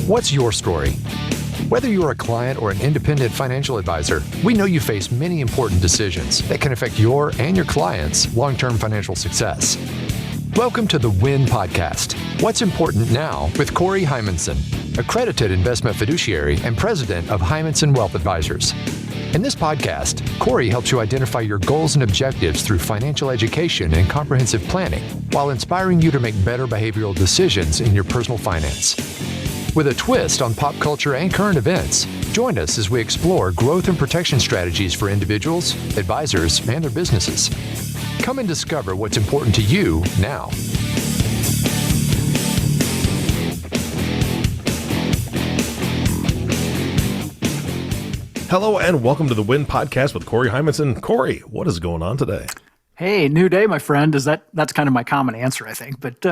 What's your story? Whether you're a client or an independent financial advisor, we know you face many important decisions that can affect your and your clients' long-term financial success. Welcome to the WIN Podcast, What's Important Now with Corey Heimensen, accredited investment fiduciary and president of Heimensen Wealth Advisors. In this podcast, Corey helps you identify your goals and objectives through financial education and comprehensive planning, while inspiring you to make better behavioral decisions in your personal finance. With a twist on pop culture and current events, join us as we explore growth and protection strategies for individuals, advisors, and their businesses. Come and discover what's important to you now. Hello and welcome to the WIN Podcast with Corey Heimensen. Corey, what is going on today? Hey, new day, my friend. That's kind of my common answer, I think. But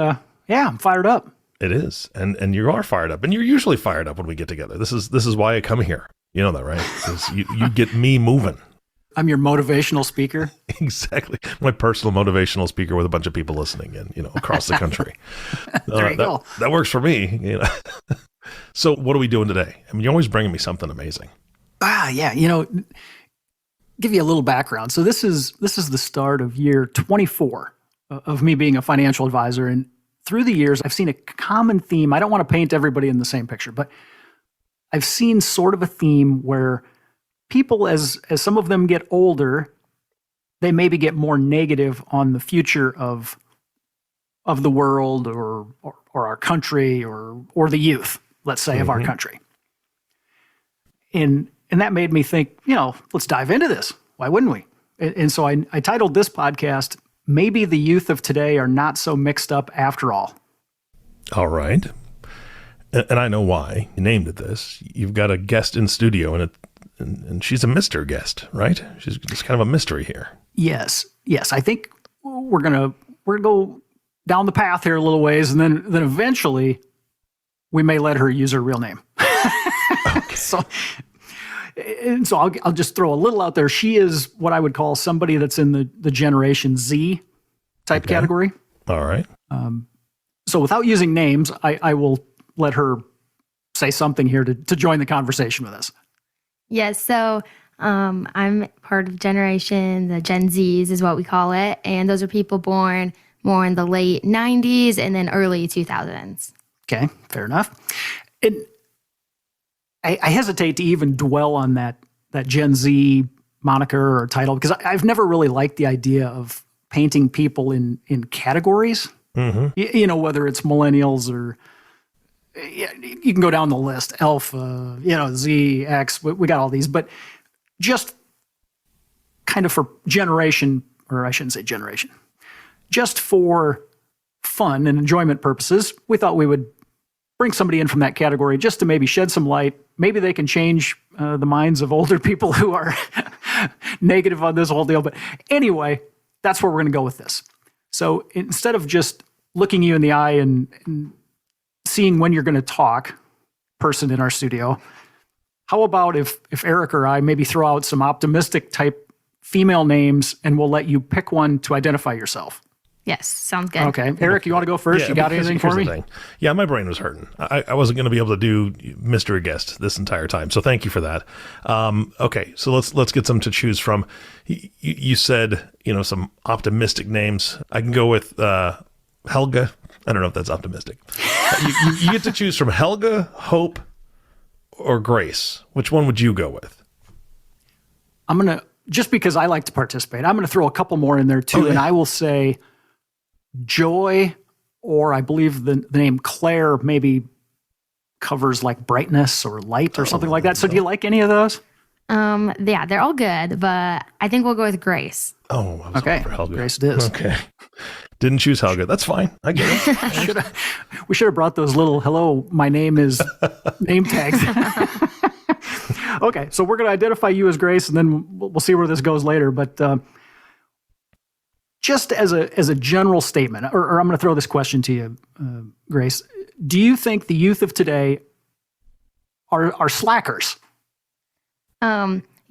yeah, I'm fired up. It is, and you are fired up, and you're usually fired up when we get together. This is why I come here. You know that, right? 'Cause you get me moving. I'm your motivational speaker. Exactly, my personal motivational speaker with a bunch of people listening in, across the country. There you go. That works for me. So what are we doing today? I mean, you're always bringing me something amazing. Yeah. Give you a little background. So this is the start of year 24 of me being a financial advisor, and through the years, I've seen a common theme. I don't want to paint everybody in the same picture, but I've seen sort of a theme where people, as some of them get older, they maybe get more negative on the future of the world or our country or the youth, let's say, of our country. And that made me think, let's dive into this. Why wouldn't we? And so I titled this podcast, Maybe the Youth of Today Are Not So Mixed Up After All. All right. And I know why you named it this. You've got a guest in studio, and she's a Mr. guest, right? She's just kind of a mystery here. Yes. I think we're gonna go down the path here a little ways, and then eventually we may let her use her real name. Okay. So I'll just throw a little out there. She is what I would call somebody that's in the Generation Z type category. All right. So without using names, I will let her say something here to join the conversation with us. Yes. So I'm part of the Gen Zs is what we call it. And those are people born more in the late 90s and then early 2000s. Okay, fair enough. I hesitate to even dwell on that Gen Z moniker or title because I've never really liked the idea of painting people in categories. Mm-hmm. Whether it's millennials or you can go down the list, Alpha, Z, X. We got all these, but just kind of for generation, or I shouldn't say generation, just for fun and enjoyment purposes, we thought we would bring somebody in from that category just to maybe shed some light. Maybe they can change the minds of older people who are negative on this whole deal. But anyway, that's where we're going to go with this. So instead of just looking you in the eye and seeing when you're going to talk, person in our studio, how about if Eric or I maybe throw out some optimistic type female names and we'll let you pick one to identify yourself? Yes, sounds good. Okay. Eric, you want to go first? Yeah, you got anything for me? Yeah, my brain was hurting. I wasn't going to be able to do Mystery Guest this entire time, so thank you for that. Okay, so let's get some to choose from. You said, some optimistic names. I can go with Helga. I don't know if that's optimistic. You get to choose from Helga, Hope, or Grace. Which one would you go with? I'm going to, just because I like to participate, I'm going to throw a couple more in there too, and I will say Joy, or I believe the name Claire maybe covers like brightness or light or something like that. So do you like any of those? Yeah, they're all good, but I think we'll go with Grace. Oh, I was okay. For Helga. Grace it is. Okay. Didn't choose Helga. That's fine. I get it. We should have brought those little hello, my name is name tags. Okay, so we're going to identify you as Grace, and then we'll see where this goes later. But just as a general statement, or I'm going to throw this question to you, Grace. Do you think the youth of today are slackers?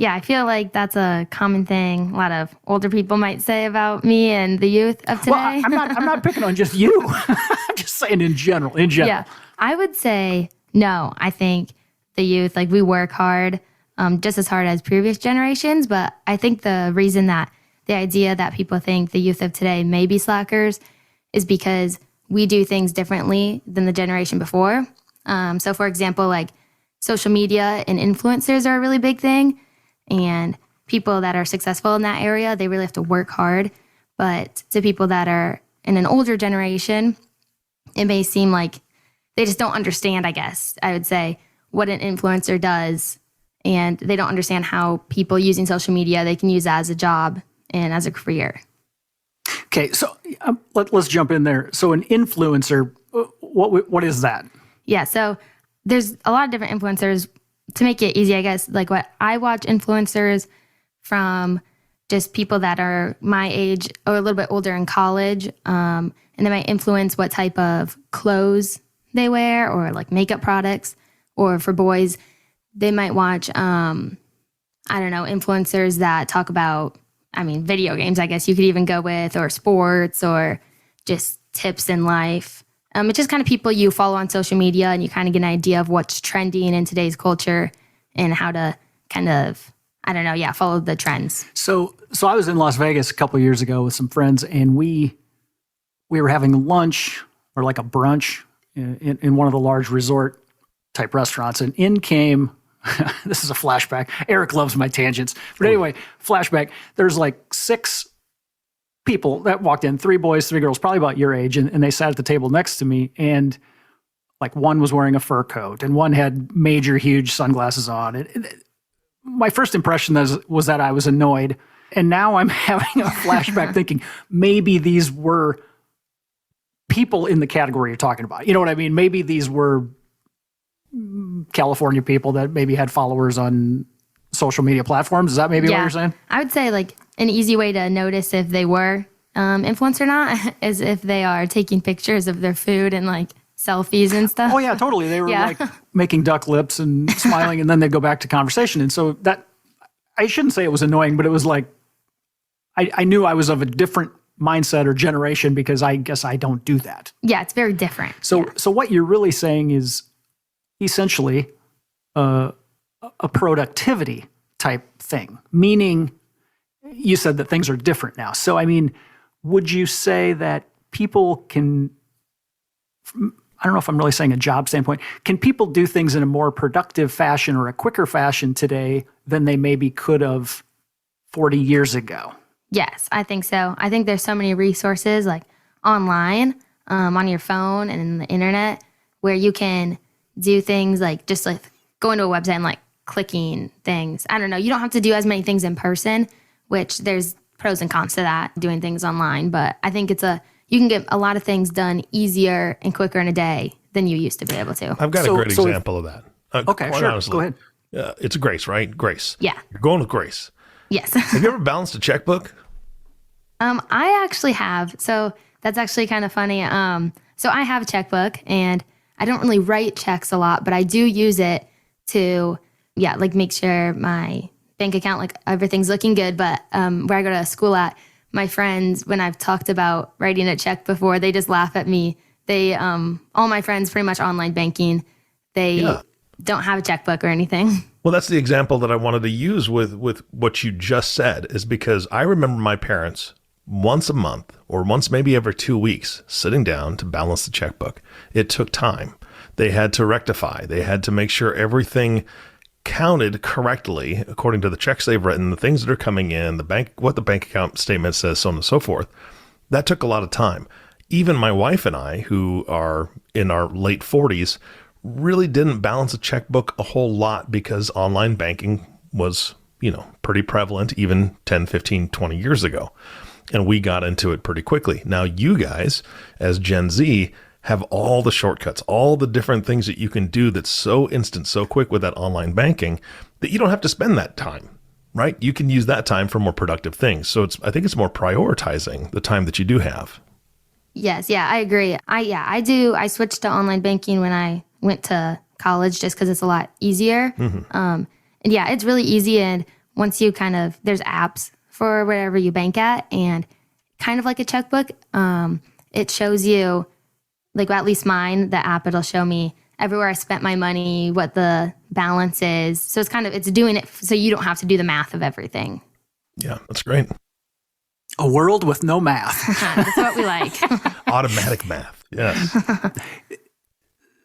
Yeah, I feel like that's a common thing a lot of older people might say about me and the youth of today. Well, I'm not picking on just you. I'm just saying in general. Yeah, I would say No, I think the youth, like we work hard, just as hard as previous generations. But I think the reason that the idea that people think the youth of today may be slackers is because we do things differently than the generation before. So for example, like social media and influencers are a really big thing. And people that are successful in that area, they really have to work hard. But to people that are in an older generation, it may seem like they just don't understand, I guess, I would say, what an influencer does. And they don't understand how people using social media, they can use that as a job and as a career. Okay, so let's jump in there. So an influencer, what is that? Yeah, so there's a lot of different influencers. To make it easy, I guess, like what I watch influencers from just people that are my age or a little bit older in college, and they might influence what type of clothes they wear or like makeup products. Or for boys, they might watch, influencers that talk about, video games, I guess you could even go with, or sports, or just tips in life. It's just kind of people you follow on social media, and you kind of get an idea of what's trending in today's culture and how to kind of, follow the trends. So I was in Las Vegas a couple of years ago with some friends, and we were having lunch or like a brunch in one of the large resort type restaurants, and in came, this is a flashback. Eric loves my tangents. But anyway, flashback. There's like 6 people that walked in, 3 boys, 3 girls, probably about your age, and they sat at the table next to me, and like one was wearing a fur coat, and one had major, huge sunglasses on. My first impression was that I was annoyed, and now I'm having a flashback thinking maybe these were people in the category you're talking about. You know what I mean? Maybe these were California people that maybe had followers on social media platforms. Is that maybe what you're saying? I would say like an easy way to notice if they were influenced or not is if they are taking pictures of their food and like selfies and stuff. Oh yeah, totally. They were like making duck lips and smiling, and then they'd go back to conversation. And so that, I shouldn't say it was annoying, but it was like, I knew I was of a different mindset or generation because I guess I don't do that. Yeah, it's very different. So what you're really saying is essentially a productivity type thing, meaning you said that things are different now. So, would you say that people can, I don't know if I'm really saying a job standpoint, can people do things in a more productive fashion or a quicker fashion today than they maybe could have 40 years ago? Yes, I think so. I think there's so many resources like online, on your phone and in the internet where you can do things like just like going to a website and like clicking things. I don't know. You don't have to do as many things in person, which there's pros and cons to that, doing things online. But I think you can get a lot of things done easier and quicker in a day than you used to be able to. I've got a great example of that. Okay, sure. Honestly, go ahead. It's Grace, right? Grace. Yeah. You're going with Grace. Yes. Have you ever balanced a checkbook? I actually have. So that's actually kind of funny. So I have a checkbook, and I don't really write checks a lot, but I do use it to, make sure my bank account, like everything's looking good. But where I go to school at, my friends, when I've talked about writing a check before, they just laugh at me. They, all my friends, pretty much online banking, they don't have a checkbook or anything. Well, that's the example that I wanted to use with what you just said, is because I remember my parents once a month or once maybe every 2 weeks sitting down to balance the checkbook. It took time. They had to rectify. They had to make sure everything counted correctly according to the checks they've written, the things that are coming in, what the bank account statement says, so on and so forth. That took a lot of time. Even my wife and I, who are in our late 40s, really didn't balance a checkbook a whole lot because online banking was, pretty prevalent even 10, 15, 20 years ago. And we got into it pretty quickly. Now you guys, as Gen Z, have all the shortcuts, all the different things that you can do that's so instant, so quick with that online banking that you don't have to spend that time, right? You can use that time for more productive things. So I think it's more prioritizing the time that you do have. Yes, I agree. I do. I switched to online banking when I went to college just because it's a lot easier. Mm-hmm. And it's really easy. And once you there's apps for wherever you bank at, and kind of like a checkbook, it shows you, like at least mine, the app, it'll show me everywhere I spent my money, what the balance is. So it's doing it so you don't have to do the math of everything. Yeah, that's great. A world with no math. That's what we like. Automatic math. Yes.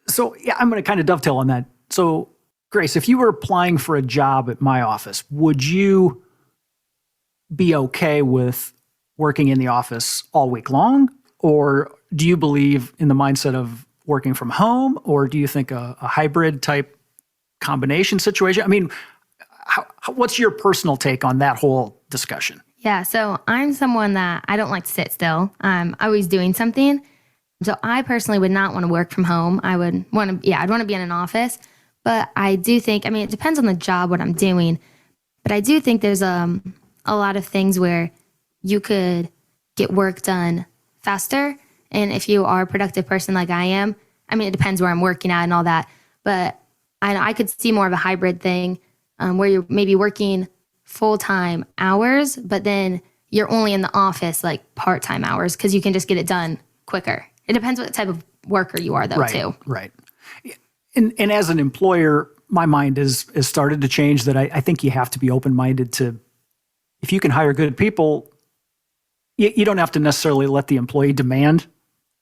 So, yeah, I'm going to kind of dovetail on that. So, Grace, if you were applying for a job at my office, would you be okay with working in the office all week long? Or do you believe in the mindset of working from home? Or do you think a hybrid type combination situation? I mean, what's your personal take on that whole discussion? Yeah, so I'm someone that I don't like to sit still. I'm always doing something. So I personally would not want to work from home. I'd want to be in an office. But I do think, it depends on the job, what I'm doing. But I do think there's a lot of things where you could get work done faster. And if you are a productive person like I am, it depends where I'm working at and all that. But I could see more of a hybrid thing where you're maybe working full-time hours, but then you're only in the office like part-time hours because you can just get it done quicker. It depends what type of worker you are, though, too. Right. And as an employer, my mind has started to change that I think you have to be open-minded to, if you can hire good people, you don't have to necessarily let the employee demand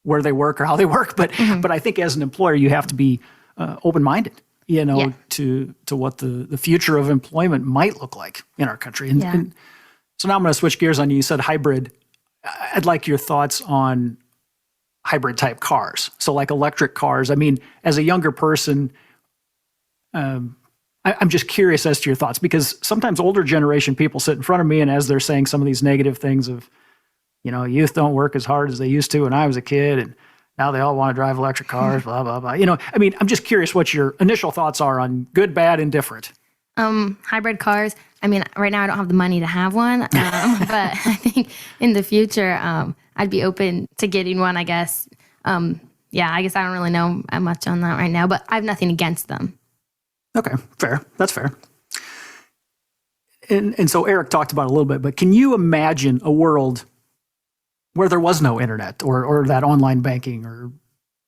where they work or how they work. But I think as an employer, you have to be open-minded, to what the future of employment might look like in our country. And so now I'm going to switch gears on you. You said hybrid. I'd like your thoughts on hybrid type cars. So like electric cars. As a younger person, I'm just curious as to your thoughts, because sometimes older generation people sit in front of me, and as they're saying some of these negative things of, youth don't work as hard as they used to when I was a kid, and now they all want to drive electric cars, blah, blah, blah. I'm just curious what your initial thoughts are on good, bad, and different. Hybrid cars. Right now I don't have the money to have one, but I think in the future, I'd be open to getting one, I guess. I guess I don't really know much on that right now, but I have nothing against them. Okay, fair. That's fair. And so Eric talked about it a little bit, but can you imagine a world where there was no internet or that online banking or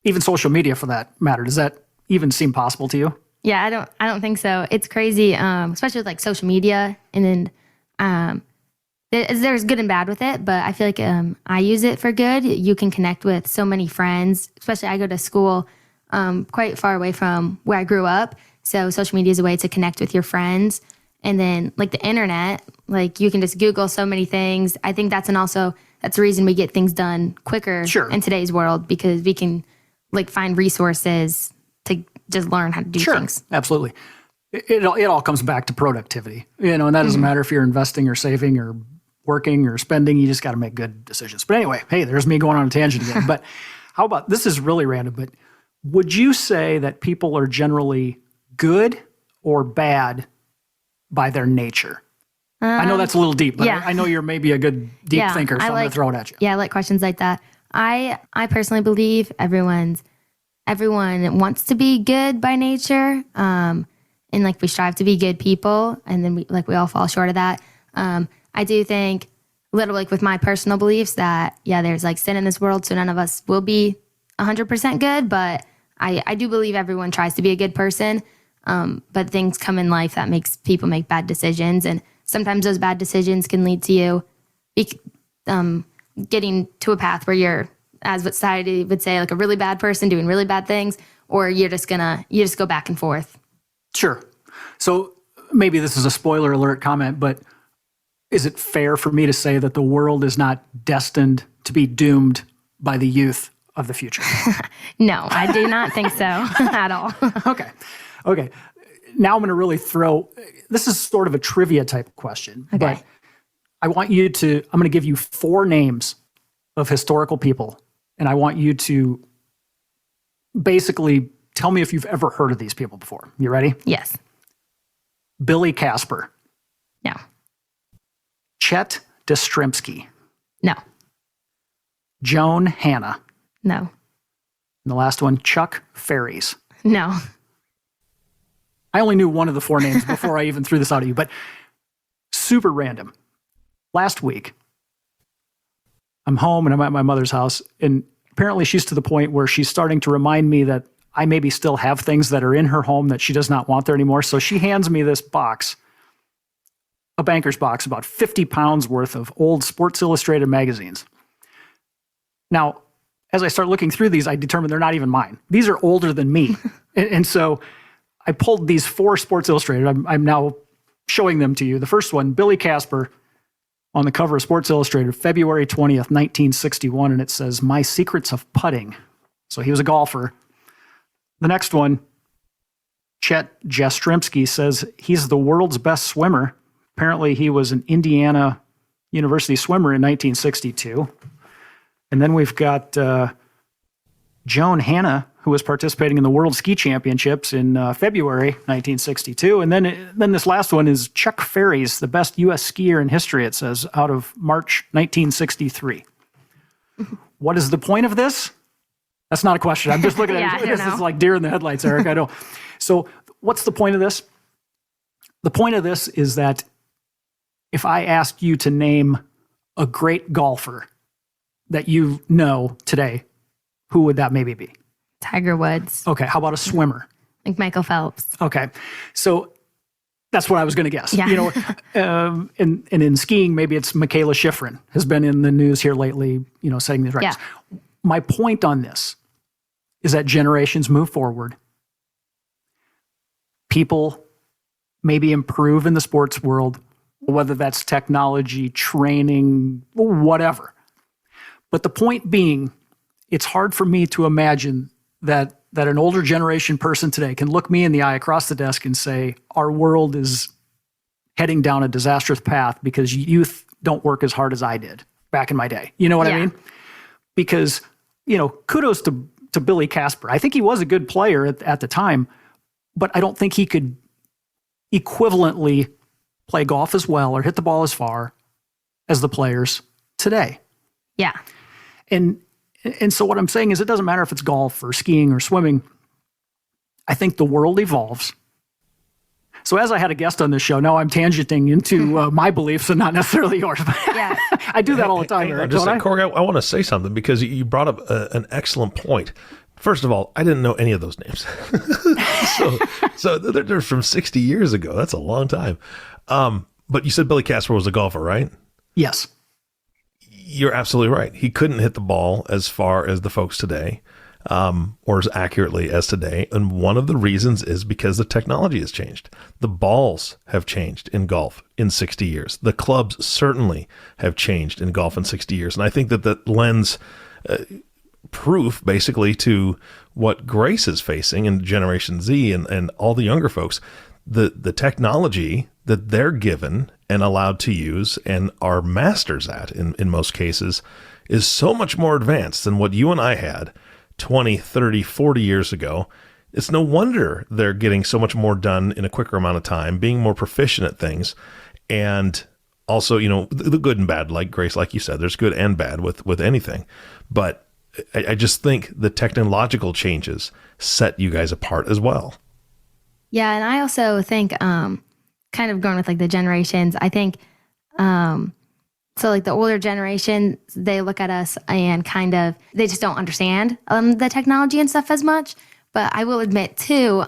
even social media for that matter? Does that even seem possible to you? Yeah, I don't think so. It's crazy, especially with like social media, and then there's good and bad with it. But I feel like I use it for good. You can connect with so many friends. Especially I go to school quite far away from where I grew up, so social media is a way to connect with your friends. And then like the internet, like you can just Google so many things. I think that's the reason we get things done quicker in today's world, because we can like find resources to just learn how to do things. Absolutely. It all comes back to productivity, and that doesn't matter if you're investing or saving or working or spending. You just got to make good decisions. But anyway, hey, there's me going on a tangent again. But how about, this is really random, but would you say that people are generally good or bad by their nature? I know that's a little deep, but I know you're maybe a good deep thinker, so I'm going to throw it at you. Yeah, I like questions like that. I personally believe everyone wants to be good by nature, and like we strive to be good people, and then we all fall short of that. I do think a little like with my personal beliefs that there's like sin in this world, so none of us will be 100% good, but I do believe everyone tries to be a good person. But things come in life that makes people make bad decisions, and sometimes those bad decisions can lead to you getting to a path where you're, as what society would say, like a really bad person doing really bad things, or you just go back and forth. Sure. So maybe this is a spoiler alert comment, but is it fair for me to say that the world is not destined to be doomed by the youth of the future? No, I do not think so at all. Okay. Now I'm going to really this is sort of a trivia type question, but I'm going to give you 4 names of historical people, and I want you to basically tell me if you've ever heard of these people before. You ready? Yes. Billy Casper. No. Chet Dostrimsky. No. Joan Hanna. No. And the last one, Chuck Ferries. No. I only knew one of the 4 names before I even threw this out at you, but super random. Last week, I'm home and I'm at my mother's house, and apparently she's to the point where she's starting to remind me that I maybe still have things that are in her home that she does not want there anymore. So she hands me this box, a banker's box, about 50 pounds worth of old Sports Illustrated magazines. Now, as I start looking through these, I determine they're not even mine. These are older than me. and so I pulled these 4 Sports Illustrated. I'm now showing them to you. The first one, Billy Casper, on the cover of Sports Illustrated, February 20th, 1961, and it says, "My Secrets of Putting." So he was a golfer. The next one, Chet Jastrzemski, says he's the world's best swimmer. Apparently he was an Indiana University swimmer in 1962. And then we've got Joan Hanna, who was participating in the World Ski Championships in February 1962. And then this last one is Chuck Ferries, the best U.S. skier in history, it says, out of March 1963. What is the point of this? That's not a question. I'm just looking at it. This is like deer in the headlights, Eric. I know. So what's the point of this? The point of this is that if I asked you to name a great golfer that you know today, who would that maybe be? Tiger Woods. Okay. How about a swimmer? Like Michael Phelps. Okay. So that's what I was going to guess. Yeah. You know, and in skiing, maybe it's Michaela Schifrin has been in the news here lately, you know, setting these records. Yeah. My point on this is that generations move forward. People maybe improve in the sports world, whether that's technology, training, whatever. But the point being, it's hard for me to imagine that an older generation person today can look me in the eye across the desk and say, our world is heading down a disastrous path because youth don't work as hard as I did back in my day. You know what I mean? Because, you know, kudos to Billy Casper. I think he was a good player at the time, but I don't think he could equivalently play golf as well or hit the ball as far as the players today. Yeah. And so what I'm saying is it doesn't matter if it's golf or skiing or swimming. I think the world evolves. So as I had a guest on this show, now I'm tangenting into my beliefs and not necessarily yours. Yeah. I do that all the time, Eric, don't I? Corey, I want to say something because you brought up an excellent point. First of all, I didn't know any of those names. so they're from 60 years ago. That's a long time. But you said Billy Casper was a golfer, right? Yes. You're absolutely right. He couldn't hit the ball as far as the folks today, or as accurately as today. And one of the reasons is because the technology has changed. The balls have changed in golf in 60 years. The clubs certainly have changed in golf in 60 years. And I think that lends proof basically to what Grace is facing in Generation Z and all the younger folks. The technology that they're given and allowed to use and are masters at in most cases is so much more advanced than what you and I had 20, 30, 40 years ago. It's no wonder they're getting so much more done in a quicker amount of time, being more proficient at things. And also, you know, the good and bad, like Grace, like you said, there's good and bad with anything. But I just think the technological changes set you guys apart as well. Yeah, and I also think, kind of going with like the generations, I think, so like the older generation, they look at us and kind of, they just don't understand the technology and stuff as much. But I will admit too,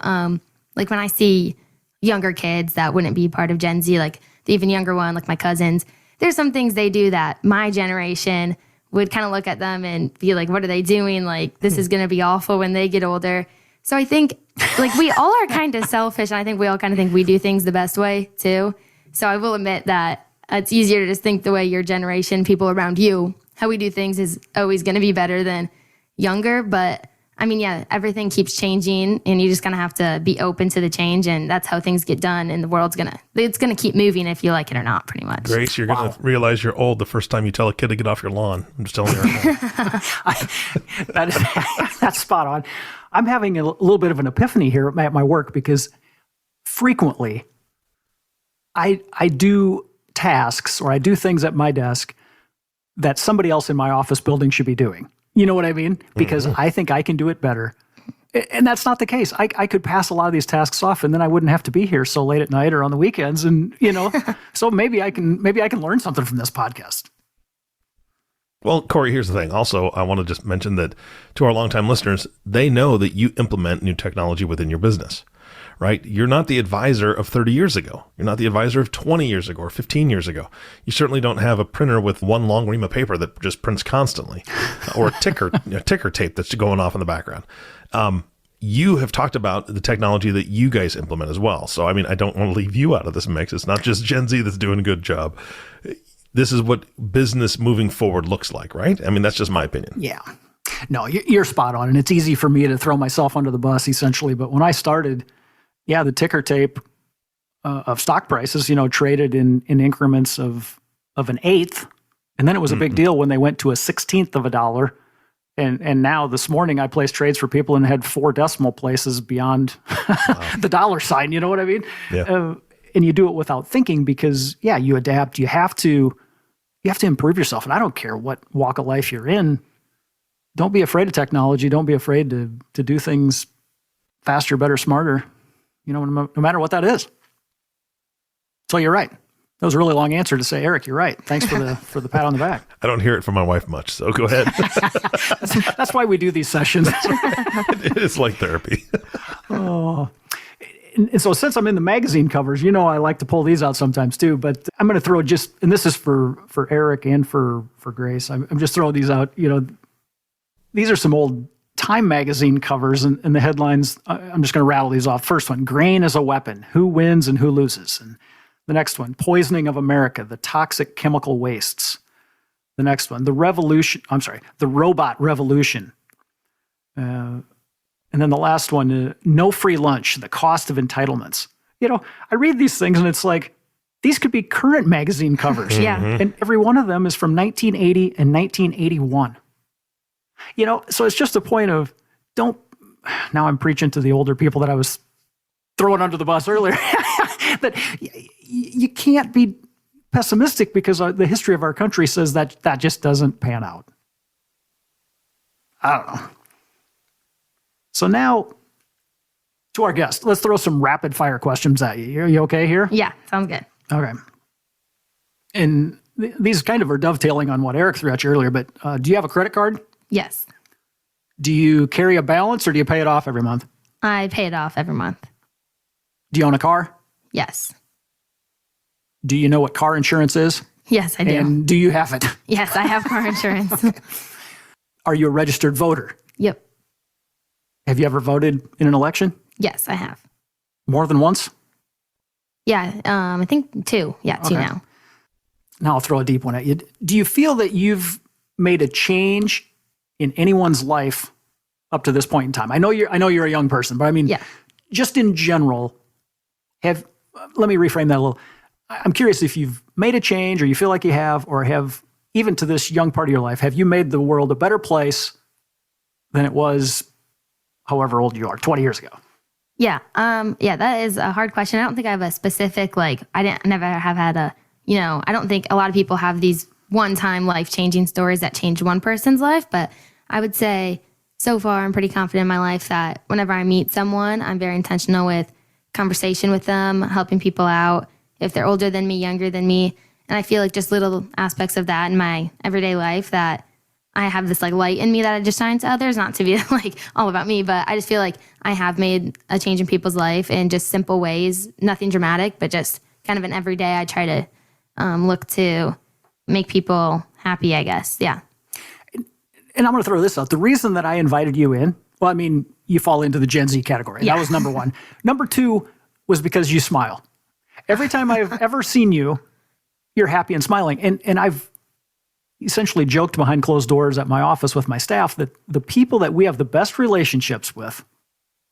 like when I see younger kids that wouldn't be part of Gen Z, like the even younger one, like my cousins, there's some things they do that my generation would kind of look at them and be like, what are they doing? Like, this is going to be awful when they get older. So I think like we all are kind of selfish, and I think we all kind of think we do things the best way too. So I will admit that it's easier to just think the way your generation, people around you, how we do things is always going to be better than younger. But I mean, yeah, everything keeps changing, and you just kind of have to be open to the change, and that's how things get done. And the world's it's gonna keep moving if you like it or not, pretty much. Grace, you're gonna realize you're old the first time you tell a kid to get off your lawn. I'm just telling you right now. That's spot on. I'm having a little bit of an epiphany here at my work because frequently I do tasks or I do things at my desk that somebody else in my office building should be doing. You know what I mean? Because I think I can do it better. And that's not the case. I could pass a lot of these tasks off and then I wouldn't have to be here so late at night or on the weekends. And, you know, so maybe I can learn something from this podcast. Well, Corey, here's the thing. Also, I want to just mention that to our longtime listeners, they know that you implement new technology within your business, right? You're not the advisor of 30 years ago. You're not the advisor of 20 years ago or 15 years ago. You certainly don't have a printer with one long ream of paper that just prints constantly or a ticker tape that's going off in the background. You have talked about the technology that you guys implement as well. So, I mean, I don't want to leave you out of this mix. It's not just Gen Z that's doing a good job. This is what business moving forward looks like, right? I mean, that's just my opinion. Yeah. No, you're spot on. And it's easy for me to throw myself under the bus, essentially. But when I started, the ticker tape of stock prices, traded in increments of an eighth. And then it was a big deal when they went to a 16th of a dollar. And now this morning I placed trades for people and had 4 decimal places beyond the dollar sign. You know what I mean? Yeah. And you do it without thinking because, you adapt. You have to improve yourself. And I don't care what walk of life you're in. Don't be afraid of technology. Don't be afraid to do things faster, better, smarter, no matter what that is. So you're right. That was a really long answer to say, Eric, you're right. Thanks for the pat on the back. I don't hear it from my wife much, so go ahead. That's why we do these sessions. It's like therapy. Oh. And so since I'm in the magazine covers, I like to pull these out sometimes too, but I'm going to throw and this is for Eric and for Grace. I'm just throwing these out. These are some old Time magazine covers and the headlines. I'm just going to rattle these off. First one, grain as a weapon, who wins and who loses. And the next one, poisoning of America, the toxic chemical wastes. The next one, the robot revolution. And then the last one, no free lunch, the cost of entitlements. I read these things and it's like, these could be current magazine covers. Yeah. And every one of them is from 1980 and 1981. So it's just a point of now I'm preaching to the older people that I was throwing under the bus earlier, that you can't be pessimistic because the history of our country says that just doesn't pan out. I don't know. So now to our guest, let's throw some rapid fire questions at you. Are you okay here? Yeah, sounds good. Okay. And these kind of are dovetailing on what Eric threw at you earlier, but do you have a credit card? Yes. Do you carry a balance or do you pay it off every month? I pay it off every month. Do you own a car? Yes. Do you know what car insurance is? Yes, I do. And do you have it? Yes, I have car insurance. Are you a registered voter? Yep. Have you ever voted in an election? Yes, I have. More than once? Yeah, I think 2. Yeah, 2 Okay. now. Now I'll throw a deep one at you. Do you feel that you've made a change in anyone's life up to this point in time? I know you're a young person, but I mean, just in general, let me reframe that a little. I'm curious if you've made a change or you feel like you have, or have, even to this young part of your life, have you made the world a better place than it was however old you are, 20 years ago? Yeah. That is a hard question. I don't think I have a specific, never have had I don't think a lot of people have these one-time life-changing stories that change one person's life, but I would say so far I'm pretty confident in my life that whenever I meet someone, I'm very intentional with conversation with them, helping people out, if they're older than me, younger than me. And I feel like just little aspects of that in my everyday life that I have this light in me that I just shine to others, not to be all about me, but I just feel like I have made a change in people's life in just simple ways, nothing dramatic, but just kind of an everyday. I try to look to make people happy, I guess. Yeah. And I'm going to throw this out. The reason that I invited you in, well, I mean, you fall into the Gen Z category. Yeah. That was number one. Number two was because you smile. Every time I've ever seen you, you're happy and smiling. And I've essentially joked behind closed doors at my office with my staff that the people that we have the best relationships with,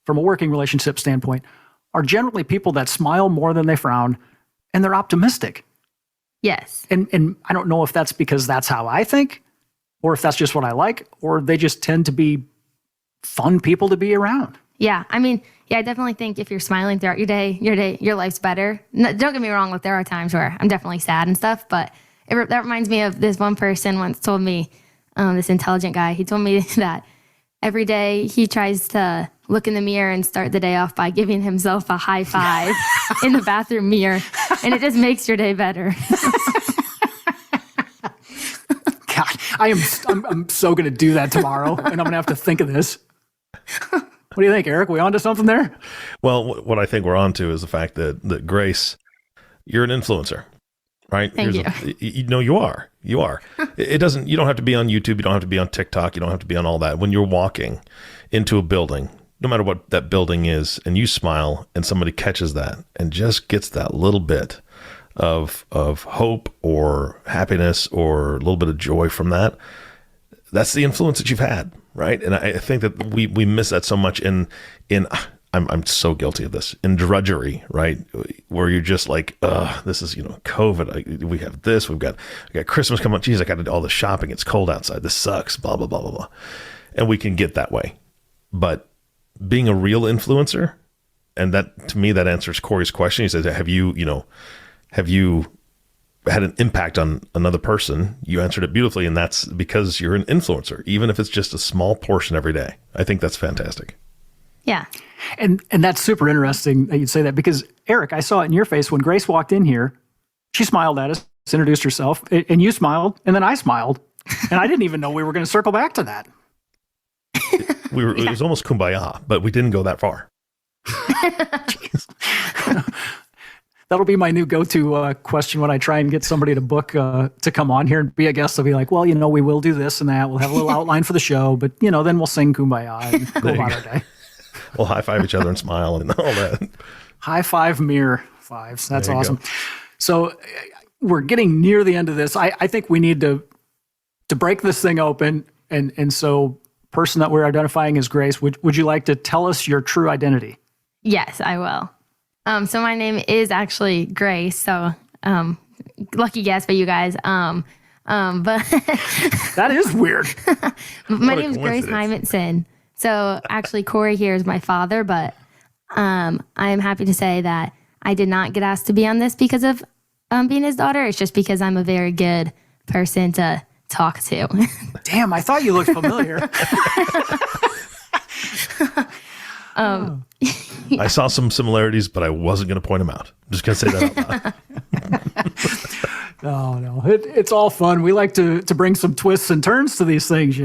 from a working relationship standpoint, are generally people that smile more than they frown, and they're optimistic. Yes. And I don't know if that's because that's how I think, or if that's just what I like, or they just tend to be fun people to be around. Yeah. I mean, I definitely think if you're smiling throughout your day, your life's better. No, don't get me wrong. There are times where I'm definitely sad and stuff, but that reminds me of this one person once told me, this intelligent guy, he told me that every day he tries to look in the mirror and start the day off by giving himself a high five in the bathroom mirror. And it just makes your day better. God, I'm so going to do that tomorrow, and I'm going to have to think of this. What do you think, Eric? We onto something there? Well, what I think we're onto is the fact that Grace, you're an influencer, right? Thank you. You are. You don't have to be on YouTube. You don't have to be on TikTok. You don't have to be on all that. When you're walking into a building, no matter what that building is, and you smile and somebody catches that and just gets that little bit of hope or happiness or a little bit of joy from that, that's the influence that you've had, right? And I think that we miss that so much in I'm so guilty of this, in drudgery, right? Where you're just like, this is, COVID. We have this, we got Christmas coming up. Geez, I got to do all the shopping. It's cold outside. This sucks, blah, blah, blah, blah, blah. And we can get that way. But being a real influencer, and that, to me, that answers Corey's question. He says, have you had an impact on another person? You answered it beautifully. And that's because you're an influencer, even if it's just a small portion every day. I think that's fantastic. Yeah. And that's super interesting that you'd say that, because Eric, I saw it in your face when Grace walked in here. She smiled at us, introduced herself, and you smiled, and then I smiled, and I didn't even know we were going to circle back to that. It was almost kumbaya, but we didn't go that far. That'll be my new go-to question when I try and get somebody to book to come on here and be a guest. I'll be like, well, we will do this and that. We'll have a little outline for the show, but then we'll sing kumbaya and go about our day. We'll high five each other and smile and all that. High five, mirror fives. That's awesome. Go. So we're getting near the end of this. I think we need to break this thing open. And so, person that we're identifying as Grace, would you like to tell us your true identity? Yes, I will. So my name is actually Grace. So lucky guess for you guys. But that is weird. My name is Grace Heimensen. So actually, Corey here is my father, but I am happy to say that I did not get asked to be on this because of being his daughter. It's just because I'm a very good person to talk to. Damn, I thought you looked familiar. I saw some similarities, but I wasn't going to point them out. I'm just going to say that out loud. No. It's all fun. We like to bring some twists and turns to these things,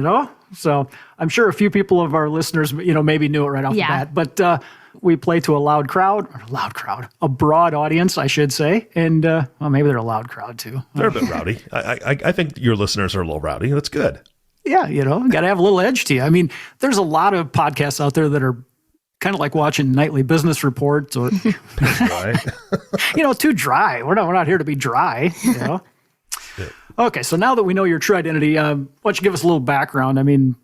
So I'm sure a few people of our listeners, maybe knew it right off the bat. But we play to a broad audience, I should say. And, maybe they're a loud crowd, too. They're a bit rowdy. I think your listeners are a little rowdy. That's good. Yeah, got to have a little edge to you. I mean, there's a lot of podcasts out there that are kind of like watching nightly business reports or, too dry. We're not here to be dry, Yeah. Okay, so now that we know your true identity, why don't you give us a little background? I mean,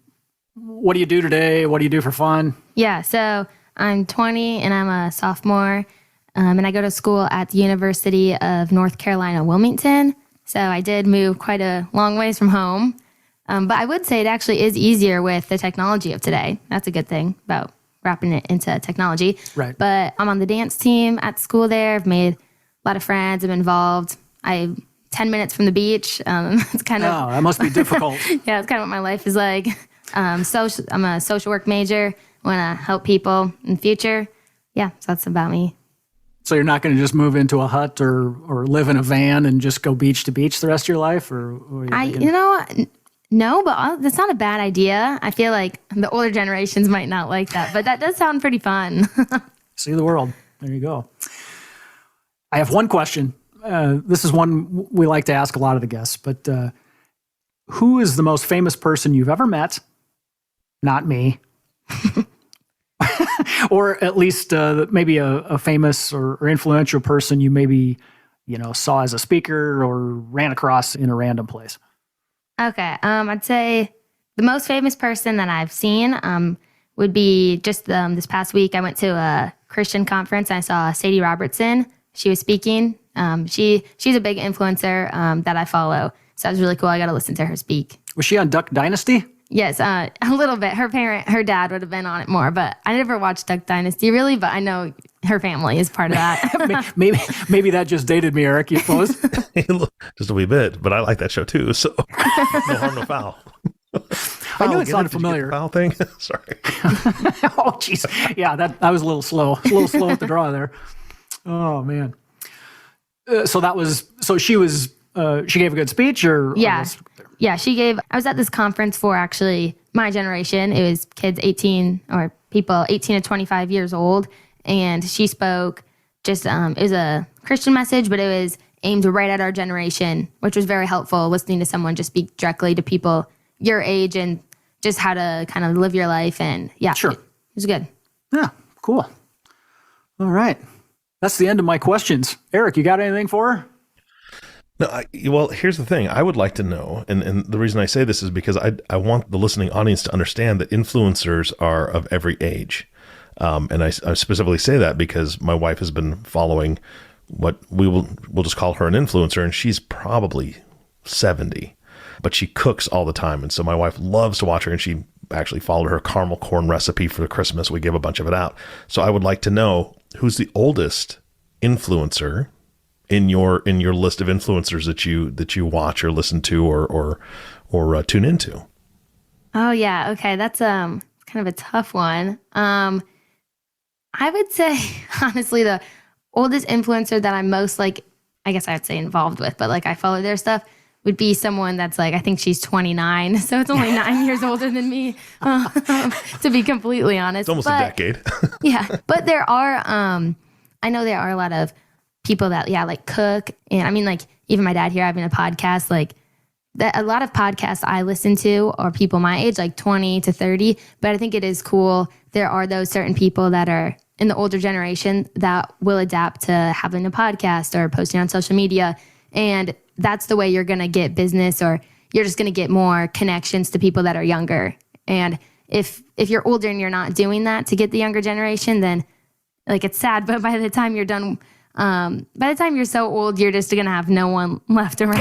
what do you do today? What do you do for fun? Yeah, so I'm 20 and I'm a sophomore, and I go to school at the University of North Carolina, Wilmington. So I did move quite a long ways from home, but I would say it actually is easier with the technology of today. That's a good thing about wrapping it into technology. Right. But I'm on the dance team at school there. I've made a lot of friends. I'm involved. 10 minutes from the beach. It's kind of... Oh, that must be difficult. Yeah, it's kind of what my life is like. I'm a social work major. I want to help people in the future. Yeah, so that's about me. So you're not going to just move into a hut or live in a van and just go beach to beach the rest of your life? No, but that's not a bad idea. I feel like the older generations might not like that, but that does sound pretty fun. See the world. There you go. I have one question. This is one we like to ask a lot of the guests, but who is the most famous person you've ever met? Not me. Or at least maybe a famous or influential person you maybe, saw as a speaker or ran across in a random place. Okay. I'd say the most famous person that I've seen would be just this past week. I went to a Christian conference and I saw Sadie Robertson. She was speaking. She's a big influencer that I follow. So that was really cool. I got to listen to her speak. Was she on Duck Dynasty? Yes, a little bit. Her dad would have been on it more, but I never watched Duck Dynasty really, but I know her family is part of that. maybe that just dated me, Eric, you suppose? Just a wee bit, but I like that show too, so no harm, no foul. I knew it sounded familiar. Foul thing? Sorry. Oh, jeez. Yeah, that was a little slow. A little slow at the draw there. Oh, man. So she was she gave a good speech or Yeah. Yeah, I was at this conference for actually my generation. It was kids 18 or people 18 to 25 years old. And she spoke it was a Christian message, but it was aimed right at our generation, which was very helpful, listening to someone just speak directly to people your age and just how to kind of live your life. And yeah, Sure. It was good. Yeah, cool. All right. That's the end of my questions. Eric, you got anything for her? No, well, here's the thing. I would like to know, and the reason I say this is because I want the listening audience to understand that influencers are of every age. And I specifically say that because my wife has been following what we'll just call her an influencer, and she's probably 70, but she cooks all the time. And so my wife loves to watch her, and she actually followed her caramel corn recipe for Christmas. We gave a bunch of it out. So I would like to know who's the oldest influencer in your list of influencers that you watch or listen to or tune into. Oh yeah. Okay. That's kind of a tough one. I would say honestly, the oldest influencer that I'm most I guess I'd say involved with, but I follow their stuff would be someone that's I think she's 29. So it's only 9 years older than me, to be completely honest. It's almost a decade. Yeah. But there are, I know there are a lot of people that, cook. And I mean, even my dad here having a podcast, that a lot of podcasts I listen to are people my age, 20 to 30. But I think it is cool. There are those certain people that are in the older generation that will adapt to having a podcast or posting on social media. And that's the way you're going to get business, or you're just going to get more connections to people that are younger. And if you're older and you're not doing that to get the younger generation, then it's sad. But by the time you're done, by the time you're so old, you're just going to have no one left around.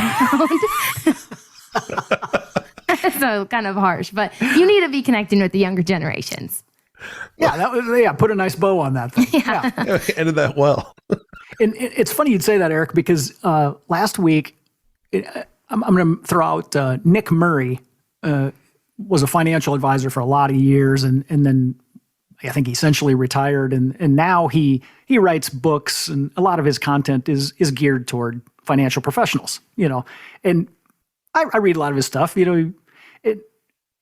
So kind of harsh, but you need to be connecting with the younger generations. Yeah, put a nice bow on that thing. Yeah. Ended that well. And it's funny you'd say that, Eric, because last week, I'm going to throw out Nick Murray, was a financial advisor for a lot of years, and then I think he essentially retired, and now he writes books, and a lot of his content is geared toward financial professionals, and I read a lot of his stuff,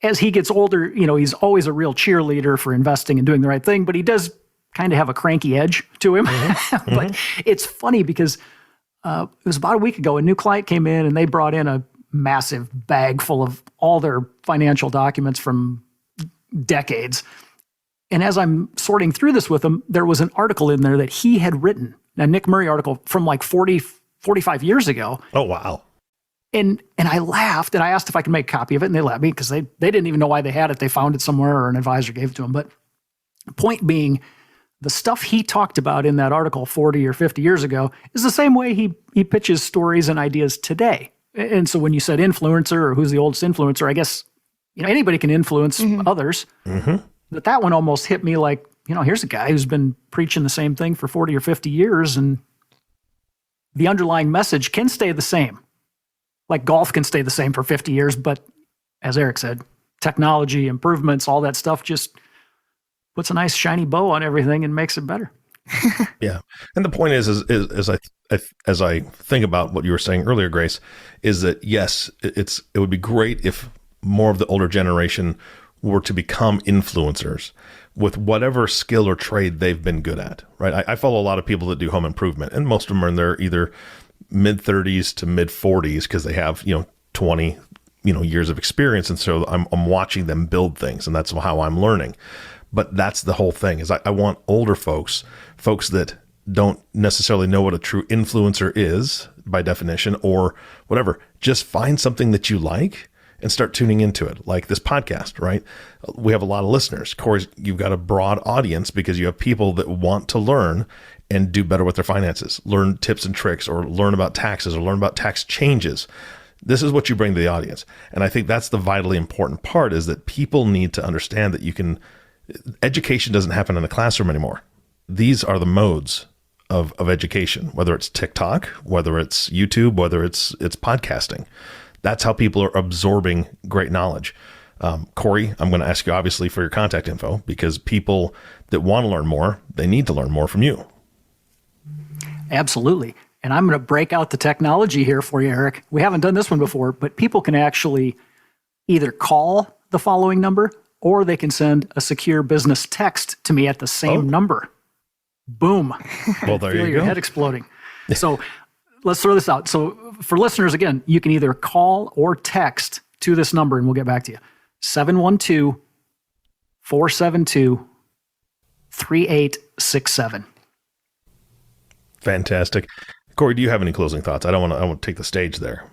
as he gets older, he's always a real cheerleader for investing and doing the right thing, but he does kind of have a cranky edge to him. Mm-hmm. But it's funny because it was about a week ago, a new client came in and they brought in a massive bag full of all their financial documents from decades. And as I'm sorting through this with him, there was an article in there that he had written, a Nick Murray article from 45 years ago. Oh, wow. And I laughed, and I asked if I could make a copy of it, and they let me because they didn't even know why they had it. They found it somewhere, or an advisor gave it to them. But point being, the stuff he talked about in that article 40 or 50 years ago is the same way he pitches stories and ideas today. And so when you said influencer or who's the oldest influencer, I guess anybody can influence others. Mm-hmm. But that one almost hit me here's a guy who's been preaching the same thing for 40 or 50 years, and the underlying message can stay the same. Golf can stay the same for 50 years, but as Eric said, technology, improvements, all that stuff just puts a nice shiny bow on everything and makes it better. Yeah. And the point is as I think about what you were saying earlier, Grace, is that yes, it would be great if more of the older generation were to become influencers with whatever skill or trade they've been good at, right? I follow a lot of people that do home improvement, and most of them are in their either mid 30s to mid 40s because they have 20 years of experience, and so I'm watching them build things, and that's how I'm learning. But that's the whole thing, is I want older folks that don't necessarily know what a true influencer is by definition or whatever, just find something that you like and start tuning into it, like this podcast, right? We have a lot of listeners. Corey, you've got a broad audience because you have people that want to learn and do better with their finances, learn tips and tricks, or learn about taxes, or learn about tax changes. This is what you bring to the audience. And I think that's the vitally important part, is that people need to understand that education doesn't happen in a classroom anymore. These are the modes of education, whether it's TikTok, whether it's YouTube, whether it's podcasting. That's how people are absorbing great knowledge. Corey, I'm going to ask you obviously for your contact info, because people that want to learn more, they need to learn more from you. Absolutely. And I'm going to break out the technology here for you, Eric. We haven't done this one before, but people can actually either call the following number or they can send a secure business text to me at the same number. Boom. Well, there Feel you your go. head exploding. So let's throw this out. So for listeners, again, you can either call or text to this number, and we'll get back to you. 712-472-3867. Fantastic. Corey, do you have any closing thoughts? I don't want to take the stage there.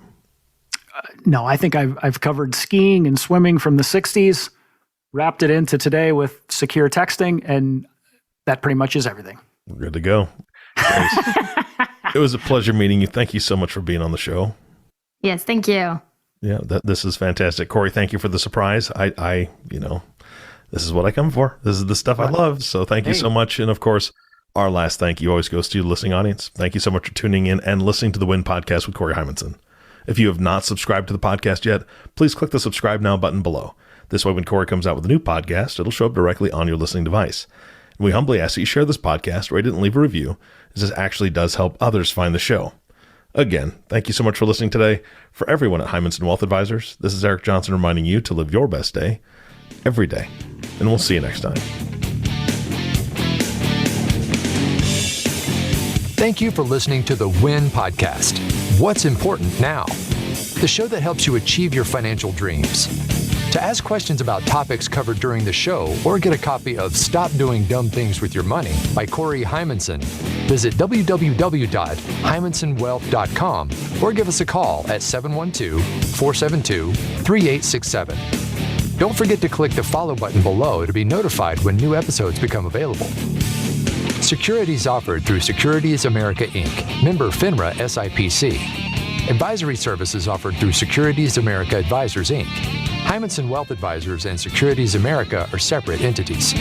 No, I think I've covered skiing and swimming from the 60s, wrapped it into today with secure texting, and that pretty much is everything. We're good to go. It was a pleasure meeting you. Thank you so much for being on the show. Yes, thank you. Yeah, this is fantastic. Corey, thank you for the surprise. I this is what I come for. This is the stuff I love. So thank you so much. And of course, our last thank you always goes to the listening audience. Thank you so much for tuning in and listening to the Win Podcast with Corey Heimensen. If you have not subscribed to the podcast yet, please click the subscribe now button below. This way, when Corey comes out with a new podcast, it'll show up directly on your listening device. And we humbly ask that you share this podcast, rate it, and leave a review, as this actually does help others find the show. Again, thank you so much for listening today. For everyone at Heimensen Wealth Advisors, this is Eric Johnson reminding you to live your best day every day. And we'll see you next time. Thank you for listening to the Win Podcast. What's important now? The show that helps you achieve your financial dreams. To ask questions about topics covered during the show or get a copy of Stop Doing Dumb Things with Your Money by Corey Heimensen, visit www.heimensenwealth.com or give us a call at 712-472-3867. Don't forget to click the follow button below to be notified when new episodes become available. Securities offered through Securities America Inc., member FINRA SIPC. Advisory services offered through Securities America Advisors Inc. Heimensen Wealth Advisors and Securities America are separate entities.